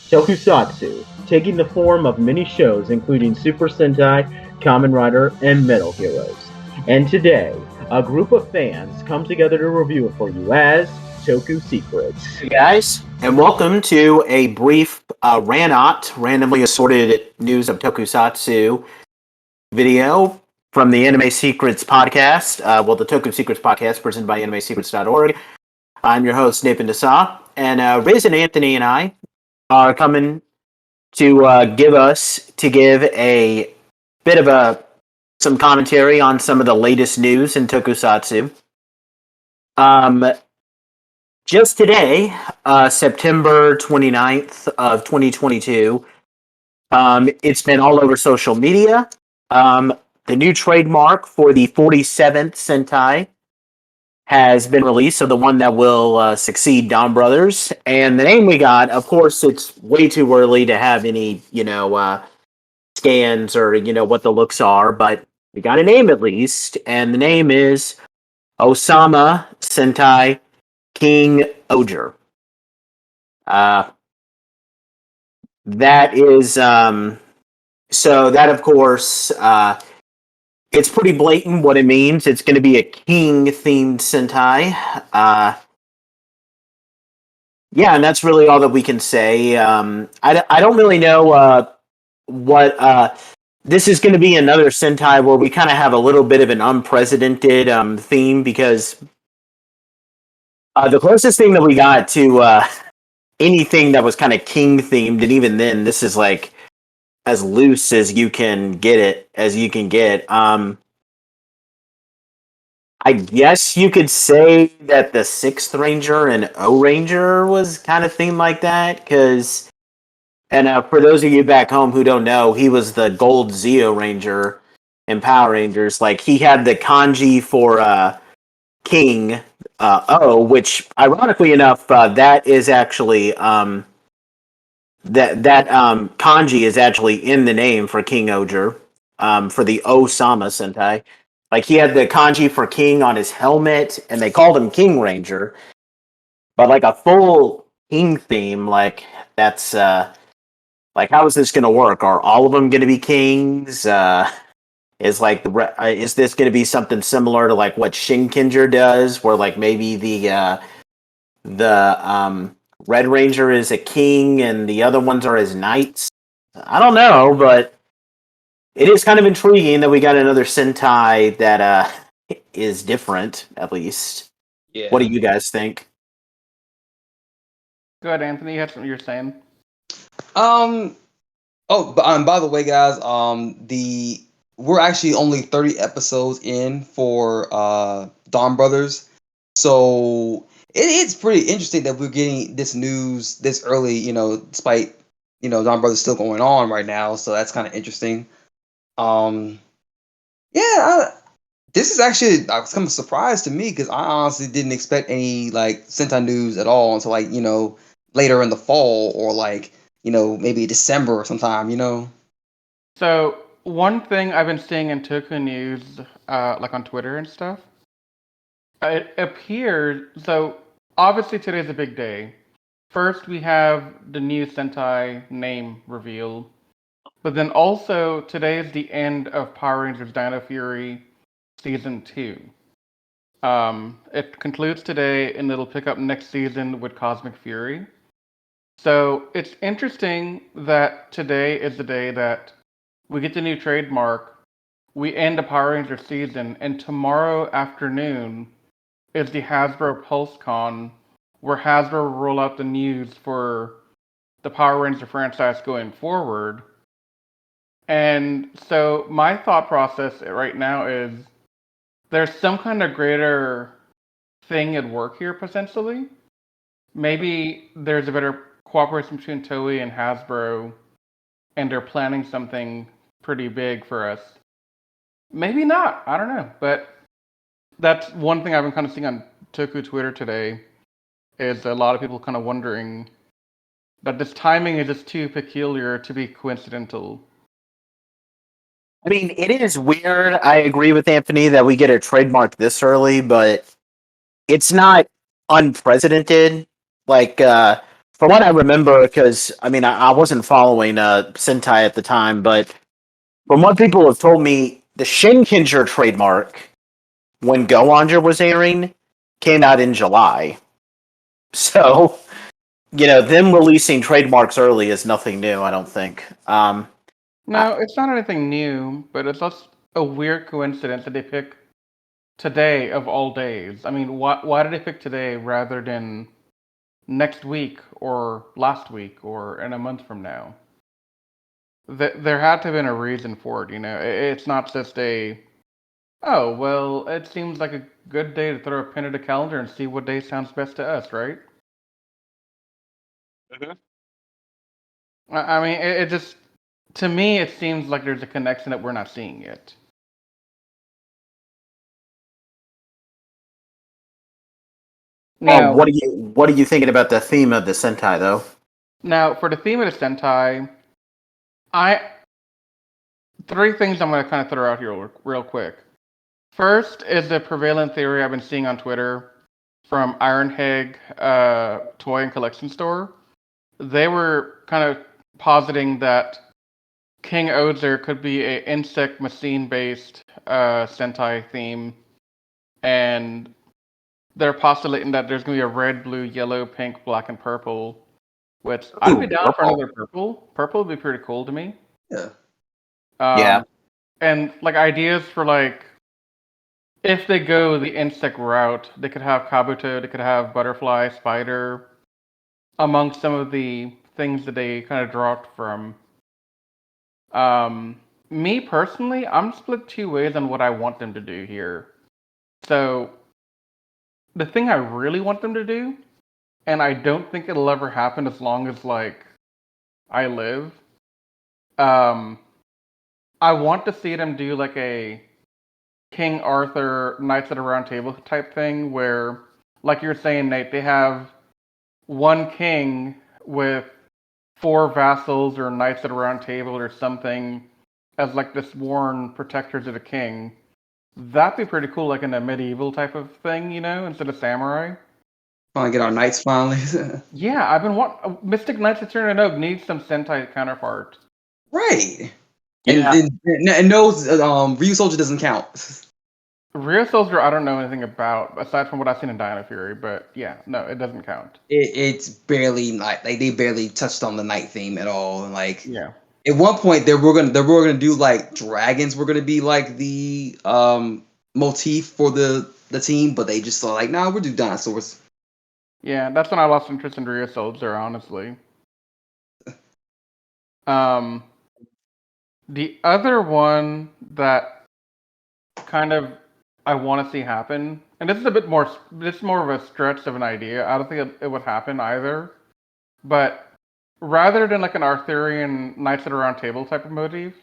Tokusatsu, taking the form of many shows including Super Sentai, Kamen Rider, and Metal Heroes. And today, a group of fans come together to review it for you as Toku Secrets. Hey guys, and welcome to a brief randomly assorted news of Tokusatsu video from the Anime Secrets podcast. The Toku Secrets podcast presented by AnimeSecrets.org. I'm your host, Nathan Desa, and Riz and Anthony and I are coming to give a bit of some commentary on some of the latest news in Tokusatsu. Just today, September 29th of 2022, it's been all over social media. The new trademark for the 47th Sentai has been released, so the one that will succeed Dawn Brothers. And the name we got, of course, it's way too early to have any, scans or, what the looks are, but we got a name at least, and the name is Osama Sentai king-ohger. That is so that of course it's pretty blatant what it means. It's going to be a king themed Sentai. Yeah, and that's really all that we can say. I don't really know what this is going to be another Sentai where we kind of have a little bit of an unprecedented theme because the closest thing that we got to anything that was kind of king themed, and even then, this is like as loose as you can get. I guess you could say that the Sixth Ranger and O Ranger was kind of themed like that, because, and for those of you back home who don't know, he was the Gold Zeo Ranger in Power Rangers. Like, he had the kanji for King O, which ironically enough, that is actually that kanji is actually in the name for king-ohger, for the Osama Sentai. Like, he had the kanji for king on his helmet, and they called him King Ranger. But like a full king theme, like that's like, how is this going to work? Are all of them going to be kings? Is this going to be something similar to like what Shinkenger does, where like maybe the Red Ranger is a king and the other ones are his knights? I don't know, but it is kind of intriguing that we got another Sentai that is different, at least. Yeah. What do you guys think? Go ahead, Anthony. You had something you were saying. By the way, guys, we're actually only 30 episodes in for Dawn Brothers, so it's pretty interesting that we're getting this news this early. Despite Dawn Brothers still going on right now, so that's kind of interesting. This is actually I was kind of surprised to me because I honestly didn't expect any like Sentai news at all until later in the fall or maybe December or sometime. So, one thing I've been seeing in Toku News, like on Twitter and stuff, it appears, so obviously today's a big day. First, we have the new Sentai name revealed, but then also today is the end of Power Rangers Dino Fury Season 2. It concludes today, and it'll pick up next season with Cosmic Fury. So it's interesting that today is the day that we get the new trademark, we end the Power Ranger season, and tomorrow afternoon is the Hasbro PulseCon, where Hasbro will roll out the news for the Power Ranger franchise going forward. And so my thought process right now is there's some kind of greater thing at work here potentially. Maybe there's a better cooperation between Toei and Hasbro, and they're planning something pretty big for us. Maybe not. I don't know. But that's one thing I've been kind of seeing on Toku Twitter today, is a lot of people kind of wondering that this timing is just too peculiar to be coincidental. I mean, it is weird. I agree with Anthony that we get a trademark this early, but it's not unprecedented. Like, from what I remember, because I mean, I wasn't following Sentai at the time, but from what people have told me, the Shinkenger trademark, when king-ohger was airing, came out in July. So, them releasing trademarks early is nothing new, I don't think. No, it's not anything new, but it's just a weird coincidence that they pick today of all days. I mean, why did they pick today rather than next week or last week or in a month from now? There had to have been a reason for it, It's not just oh, well, it seems like a good day to throw a pin in the calendar and see what day sounds best to us, right? Mhm. I mean, it just, to me, it seems like there's a connection that we're not seeing yet. Now, what are you thinking about the theme of the Sentai though? now for the theme of the Sentai, I three things I'm going to kind of throw out here real quick. First is the prevalent theory I've been seeing on Twitter from Ironheg Toy and Collection Store. They were kind of positing that king-ohger could be a insect machine based Sentai theme, and they're postulating that there's gonna be a red, blue, yellow, pink, black, and purple. Which I'd be down for another purple. Purple would be pretty cool to me. Yeah. Yeah. And like ideas for like if they go the insect route, they could have kabuto, they could have butterfly, spider, among some of the things that they kind of dropped from. Me personally, I'm split two ways on what I want them to do here. So the thing I really want them to do, and I don't think it'll ever happen as long as like I live. I want to see them do like a King Arthur Knights of the Round Table type thing where, like you're saying, Nate, they have one king with four vassals or knights of the Round Table or something as like the sworn protectors of the king. That'd be pretty cool, like in a medieval type of thing, instead of samurai. Finally get our knights finally. Yeah, I've been wanting Mystic Knights of Tyrannog needs some Sentai counterpart. Right. Yeah. And no, Ryu Soldier doesn't count. Real Soldier, I don't know anything about aside from what I've seen in Dino Fury, but yeah, no, it doesn't count. It's barely like they barely touched on the night theme at all. And like Yeah. at one point they were gonna do like dragons were gonna be like the motif for the team, but they just thought like, nah, we'll do dinosaurs. Yeah, that's when I lost interest in Real Soldier, honestly. The other one that kind of I want to see happen, and this is a bit more, this is more of a stretch of an idea. I don't think it would happen either. But rather than like an Arthurian Knights of the Round Table type of motif,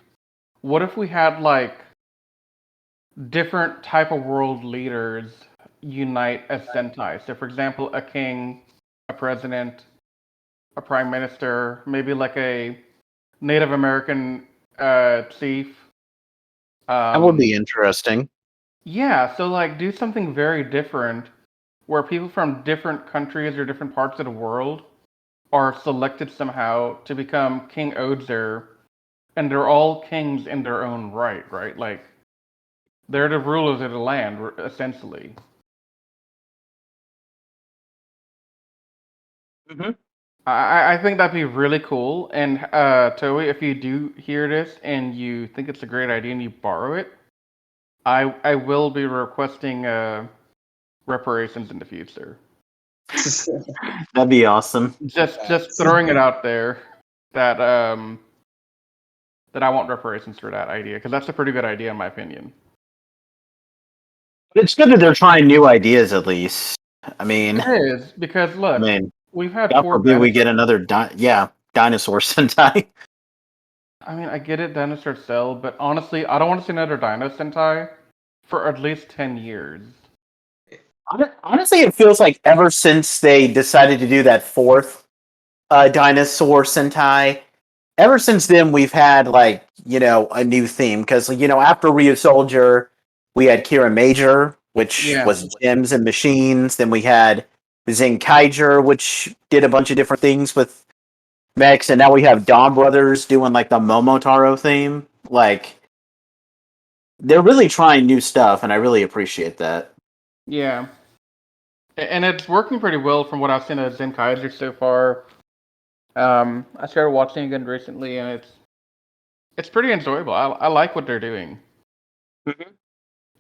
what if we had like different type of world leaders unite as Sentai? So, for example, a king, a president, a prime minister, maybe like a Native American chief. That would be interesting. Yeah, so like do something very different where people from different countries or different parts of the world are selected somehow to become king-ohger, and they're all kings in their own right, right? Like they're the rulers of the land, essentially. Mm-hmm. I think that'd be really cool. And Toei, if you do hear this and you think it's a great idea and you borrow it, I will be requesting reparations in the future. That'd be awesome. Just throwing it out there that that I want reparations for that idea because that's a pretty good idea in my opinion. It's good that they're trying new ideas at least. I mean, It is because look, we've had God four. forbid we get another dinosaur Sentai. I mean, I get it, dinosaur cell, but honestly, I don't want to see another Dino Sentai for at least 10 years. Honestly, it feels like ever since they decided to do that fourth dinosaur Sentai, ever since then we've had like a new theme because after Ryu Soldier we had Kira Major, which was gems and machines. Then we had King-ohger, which did a bunch of different things with mechs, and now we have Dawn Brothers doing like the Momotaro theme. Like, they're really trying new stuff, and I really appreciate that. Yeah. And it's working pretty well from what I've seen of Zenkaiser so far. I started watching again recently, and it's pretty enjoyable. I like what they're doing. Mm-hmm.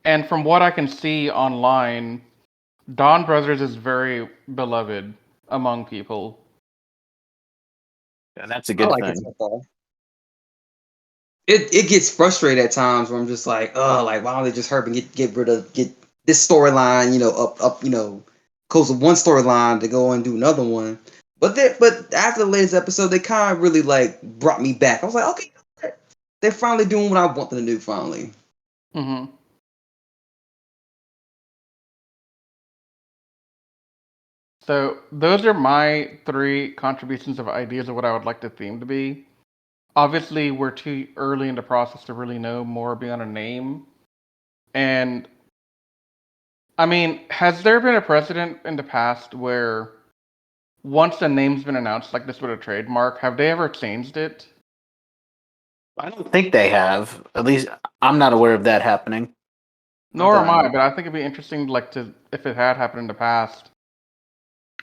And from what I can see online, Dawn Brothers is very beloved among people. And that's a I good like it thing. so far. It gets frustrated at times where I'm just like, oh, like why don't they just hurry and get this storyline, up, close to one storyline to go and do another one. But after the latest episode, they kind of really like brought me back. I was like, okay, they're finally doing what I want them to do. Finally. Mm-hmm. So those are my 3 contributions of ideas of what I would like the theme to be. Obviously, we're too early in the process to really know more beyond a name. And I mean, has there been a precedent in the past where once a name's been announced like this with a trademark, have they ever changed it? I don't think they have. At least I'm not aware of that happening. Nor am I, but I think it'd be interesting, like, to if it had happened in the past,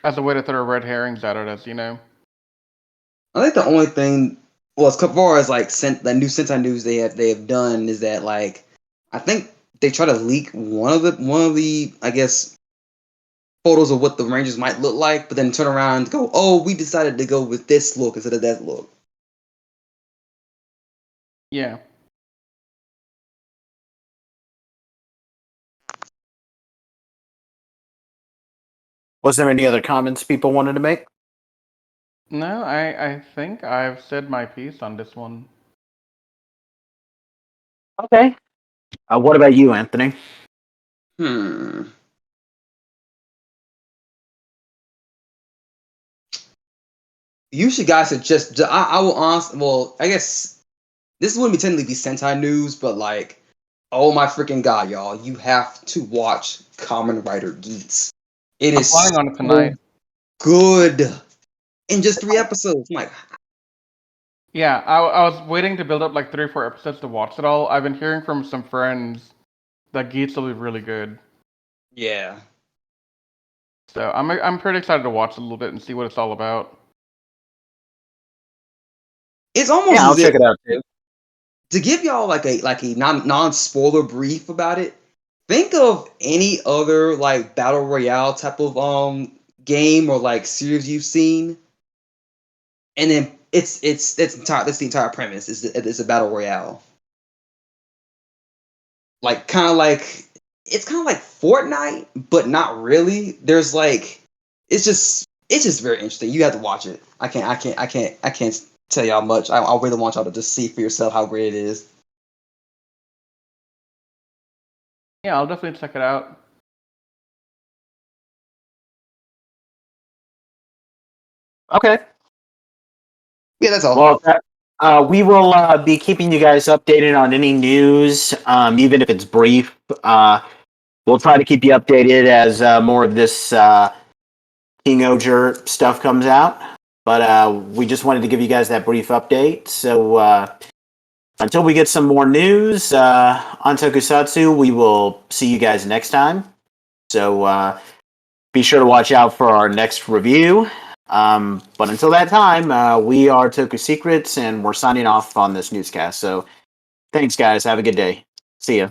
as a way to throw red herrings at it, I think the only thing, well, as far as like the new Sentai news they have done is that like I think they try to leak one of the I guess photos of what the Rangers might look like, but then turn around and go, oh, we decided to go with this look instead of that look. Yeah. Was there any other comments people wanted to make? No, I think I've said my piece on this one. Okay. What about you, Anthony? Usually, guys are just. I will honestly. Well, I guess this wouldn't be technically be Sentai news, but like, oh my freaking god, y'all! You have to watch Kamen Rider Geats. It I'm is planning on it so tonight. good in just 3 episodes. I'm like, Yeah, I was waiting to build up like 3 or 4 episodes to watch it all. I've been hearing from some friends that Geats will be really good. yeah. So I'm pretty excited to watch it a little bit and see what it's all about. It's almost Yeah, I'll as if check it out too. to give y'all like a non spoiler brief about it. Think of any other like battle royale type of game or like series you've seen, and then that's the entire premise. It's a battle royale, like kind of like it's kind of like Fortnite, but not really. There's like it's just very interesting. You have to watch it. I can't tell y'all much. I really want y'all to just see for yourself how great it is. Yeah, I'll definitely check it out. Okay. Yeah, that's all. Well, we will be keeping you guys updated on any news, even if it's brief. We'll try to keep you updated as more of this king-ohger stuff comes out. But we just wanted to give you guys that brief update. So until we get some more news on Tokusatsu, we will see you guys next time. So be sure to watch out for our next review. But until that time, we are Toku Secrets, and we're signing off on this newscast. So thanks, guys. Have a good day. See ya.